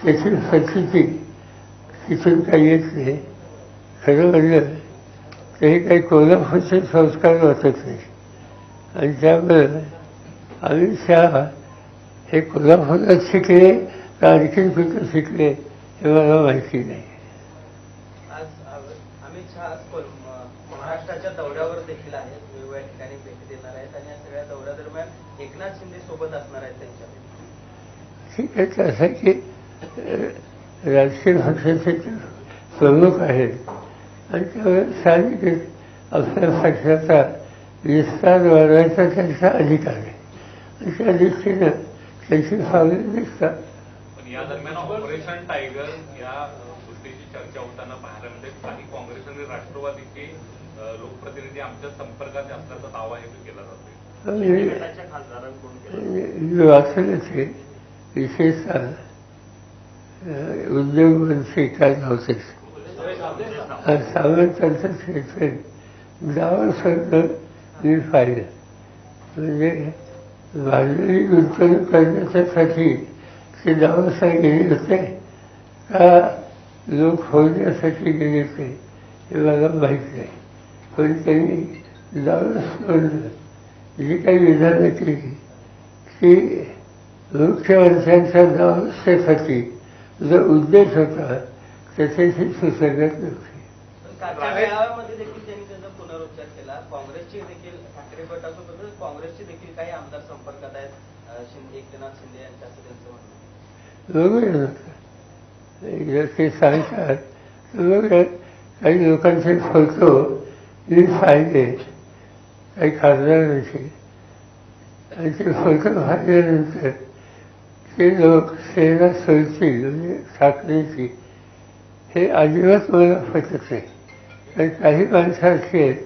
त्याची प्रचिती तिथून काही येत नाही. खरं म्हणलं तरी काही कोल्हापूरचे संस्कार वाटत नाही. आणि त्यामुळं अमित शहा हे कोल्हापुरात शिकले का आणखीन कुठं शिकले हे मला माहिती नाही. आज अमित शहा महाराष्ट्राच्या दौऱ्यावर देखील आहेत, वेगवेगळ्या ठिकाणी भेटी देणार आहेत आणि या सगळ्या दौऱ्यादरम्यान एकनाथ शिंदे सोबत असणार आहेत त्यांच्या. ठीक आहे, कसं आहे की राजकीय पक्षाचे प्रमुख आहेत आणि त्यामुळे साहजिकच आपल्या पक्षाचा विस्तार वाढवायचा त्यांचा अधिकार आहे आणि त्या दृष्टीनं त्यांची पावले दिसतात. पण या दरम्यान ऑपरेशन टायगर या गोष्टीची चर्चा होताना पाहायला मिळते. काही काँग्रेस आणि राष्ट्रवादीचे लोकप्रतिनिधी आमच्या संपर्कात असल्याचा दावाही केला जातो. वाचलंच हे विशेषतः उद्योग मंत्री काय नव्हतेच सावंतांचं क्षेत्र गावासरनं मी पाहिलं. म्हणजे भाजलेली गुंतवणूक करण्यासाठी ते गावासाठी गेले होते का लोक होण्यासाठी गेले होते हे मला माहीत नाही. पण त्यांनी गावासरनं जी काही विधानं केली ती मुख्यमंत्र्यांच्या गावासाठी जो उद्देश होता त्याच्याशी सुसंगत नव्हती. मेळाव्यामध्ये देखील त्यांनी त्याचा पुनरुच्चार केला. काँग्रेसची देखील ठाकरे गटासोबत काँग्रेसचे देखील काही आमदार संपर्कात आहेत एकनाथ शिंदे यांच्या, असं त्यांचं म्हणणं. बघूया ते सांगतात बघूया. काही लोकांचे फोटो मी पाहिले काही खासदारांचे आणि ते फोटो पाहिल्यानंतर ते लोक सेना सोडतील म्हणजे ठाकरेची हे अजिबात मला पटत नाही. कारण काही माणसं अशी आहेत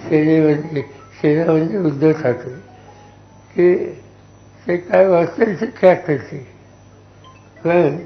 सेनेमध्ये, सेना म्हणजे उद्धव ठाकरे, की ते काय वाचतील ते त्या करतील. पण